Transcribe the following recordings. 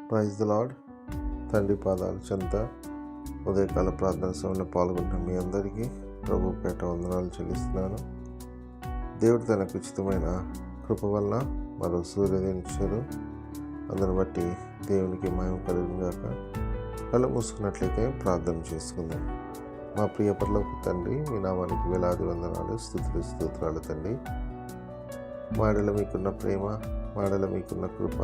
Praise the lord. తండ్రి పాదాల చెంత ఉదయకాల ప్రార్థన సమయంలో పాల్గొంటున్న మీ అందరికీ ప్రభు పేట వందనాలు చెల్లిస్తున్నాను. దేవుడు తనకు ఉచితమైన కృప వలన మరో సూర్యోదయం ఇచ్చారు. అందుని బట్టి దేవునికి మహిమ కలుగుగాక. కళ్ళు మూసుకున్నట్లయితే ప్రార్థన చేసుకుందాం. మా ప్రియ పరలోక తండ్రి, మీ నామానికి వేలాది వందనాలు, స్తుతులు తండ్రి. మాడల మీకున్న ప్రేమ, మాడల మీకున్న కృప,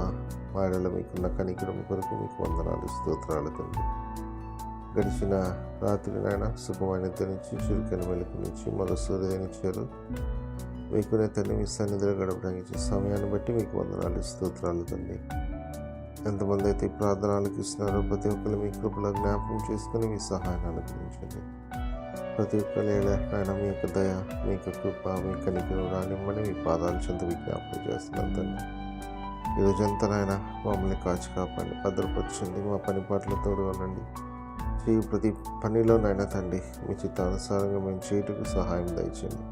మాడల మీకున్న కనికరం కొరకు మీకు వందనాలు, స్తోత్రాలు తండ్రి. గడిచిన రాత్రి నాయన సుఖమైన నుంచి చురుకైన వెలుగు నుంచి మరో సూర్యోదయం ఇచ్చారు. మీకునే తండ్రి మీ సన్నిధిలో గడపడానికి సమయాన్ని బట్టి మీకు వందనాలు, స్తోత్రాలు తండ్రి. ఎంతమంది అయితే ప్రార్థనలకు ఇస్తున్నారో ప్రతి ఒక్కరు మీ కృపలో జ్ఞాపకం చేసుకుని మీ సహాయాన్ని అనుగ్రహించండి. ప్రతి ఒక్కరు ఆయన మీ యొక్క దయ, మీ యొక్క కృప, మీ కనికరం రానిమ్మని మీ పాదాల చెంత విజ్ఞాపన చేస్తున్నాను తండ్రి. ఈరోజంతా నాయన మమ్మల్ని కాచి కాపాడి భద్రపరచండి. మా పని పాటలు తోడు ఉండండి. ప్రతి పనిలోనైనా తండ్రి మీ చిత్తానుసారంగా మేము చేయటకు సహాయం దయచండి.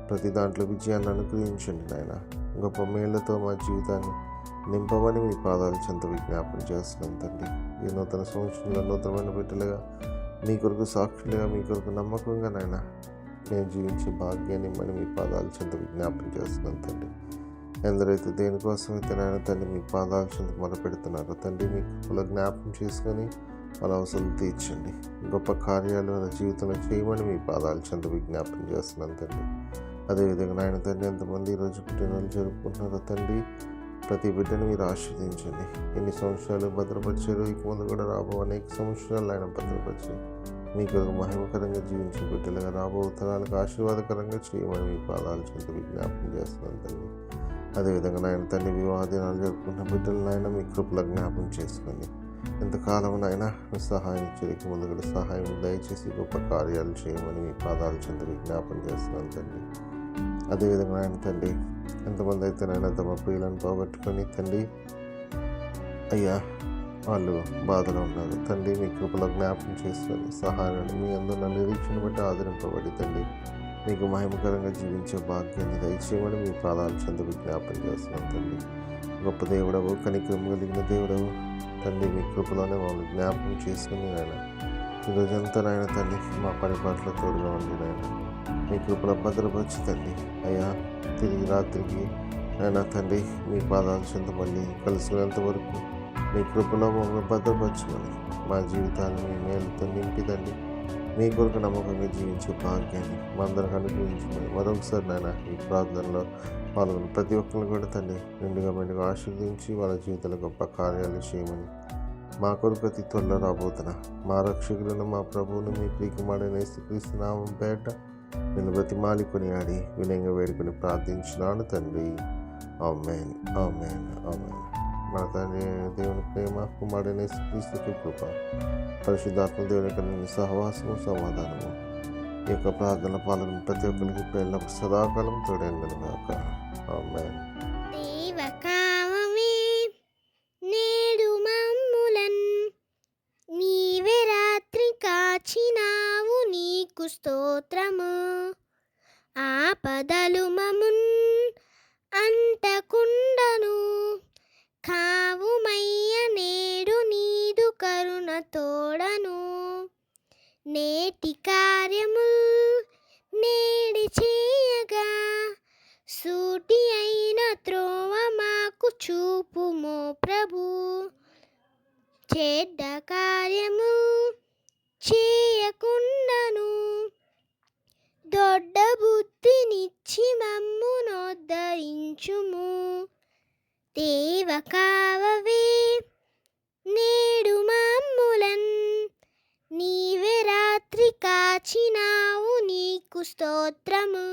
ప్రతి దాంట్లో విజయాన్ని అనుగ్రహించండి నాయన. గొప్ప మేళ్లతో మా జీవితాన్ని నింపమని మీ పాదాల చెంత విజ్ఞాపన చేస్తున్నాం తండ్రి. ఈ నూతన సంవత్సరంలో నూతనమైన బిడ్డలుగా మీ కొరకు సాక్షులుగా, మీ కొరకు నమ్మకంగా నాయన నేను జీవించే భాగ్యాన్ని ఇమ్మని మీ పాదాల చెంత విజ్ఞాపన చేస్తున్నాం తండ్రి. ఎందరైతే దేనికోసమైతే నాయన తండ్రి మీ పాదాల చెంత మొదలుపెడుతున్నారో తండ్రి, మీ కృపలో జ్ఞాపకం చేసుకొని వాళ్ళ అవసరం తీర్చండి. గొప్ప కార్యాలు నా జీవితంలో చేయమని మీ పాదాల చెంత విజ్ఞాపన చేస్తున్నాను తండ్రి. అదేవిధంగా నాయన తండ్రి, ఎంతమంది ఈరోజు పుట్టినరోజు జరుపుకుంటున్నారో తండ్రి, ప్రతి బిడ్డను మీరు ఆశీర్వదించండి. ఎన్ని సంవత్సరాలు భద్రపరిచారు, ఇక ముందు కూడా రాబో అనేక సంవత్సరాలు ఆయన భద్రపరిచి మీ కొరకు మహిమకరంగా జీవించే బిడ్డలుగా రాబో తరాలకు ఆశీర్వాదకరంగా చేయమని మీ పాదాల చెంత విజ్ఞాపన చేస్తున్నాను తండ్రి. అదేవిధంగా నాయన తండ్రి, వివాహ దినాలు జరుపుకున్న బిడ్డలనైనా మీ కృపల జ్ఞాపం చేసుకోండి. ఎంతకాలమునైనా మీ సహాయం చేయక ముందు కూడా సహాయం దయచేసి గొప్ప కార్యాలు చేయమని మీ పాదాల చెంత విజ్ఞాపన చేస్తున్నాను తండ్రి. అదేవిధంగా నాయన తండ్రి, ఎంతమంది అయితే నాయన తమ ప్రియులను పోగొట్టుకొని తండ్రి అయ్యా వాళ్ళు బాధలో ఉన్నారు తండ్రి, మీ కృపలో జ్ఞాపకం చేసుకొని సహాయాన్ని మీ అందున్న నిరీక్షణ బట్టి ఆదరింపబడి తండ్రి మీకు మహిమకరంగా జీవించే భాగ్యాన్ని దయచేయమని మీ పాదాల చెంత విజ్ఞాపన చేస్తున్నాను తండ్రి. గొప్ప దేవుడవు, కనికరం కలిగిన దేవుడవు తండ్రి, మీ కృపలోనే మమ్మల్ని జ్ఞాపకం చేసుకుని నాయన ఈరోజంతా నాయన తండ్రి మా పరిపాట్ల తోడుగా ఉండి నాయన మీ కృపలో భద్రపరిచి తండ్రి అయ్యా తిరిగి రాత్రికి నాయన తండ్రి మీ పాదాల చెంత మళ్ళీ కలుసుకునేంత వరకు మీ కృపలో మమ్మల్ని భద్రపరచమని మా జీవితాన్ని మీ మేలుతో నింపిదండి. మీ కొరకు నమ్మకంగా జీవించే భాగ్యాన్ని మా అందరికి అనుగ్రహించమని మరొకసారి నాయన ఈ ప్రార్థనలో పాల్గొని ప్రతి ఒక్కరిని కూడా తండ్రి మెండుగా ఆశీర్వదించి వాళ్ళ జీవితంలో గొప్ప కార్యాలు చేయమని మా కొరకు అతి త్వరలో రాబోతున్న మా రక్షకులను మా ప్రభువును మీ ప్రియకుమారుడైన యేసుక్రీస్తు నామం పేట నేను బ్రతిమాలి కొనియాడి వినయంగా వేడుకొని ప్రార్థించినాను తండ్రి. ఆమేన్, ఆమేన్, ఆమేన్. మన తండ్రి దేవుని ప్రేమ, కుమారుడైన యేసుక్రీస్తు కృప, పరిశుద్ధాత్మ దేవుని యొక్క సహవాసము, సమాధానము ఈ యొక్క ప్రార్థన పాల్గొని ప్రతి ఒక్కరికి ప్రేమ సదాకాలం తోడైందని గాక. ఆమేన్. నేడు మమ్ములన్ నీవే రాత్రి కాచినావు, నీకు స్తోత్రము. ఆపదలు మమున్ అంటకుండను కావుమయ్య, నేడు నీదు కరుణ తోడను. నేటి కార్యము నేడి చేయగా సూటి అయిన త్రోవ మాకు చూపుమో ప్రభు. చెడ్డ కార్యము చేయకుండాను దొడ్డ బుద్ధినిచ్చి మమ్మునోద్ధరించుము. దేవ కావవే నేడు మమ్ములన్ నీవే రాత్రి కాచినావు, నీకు స్తోత్రము.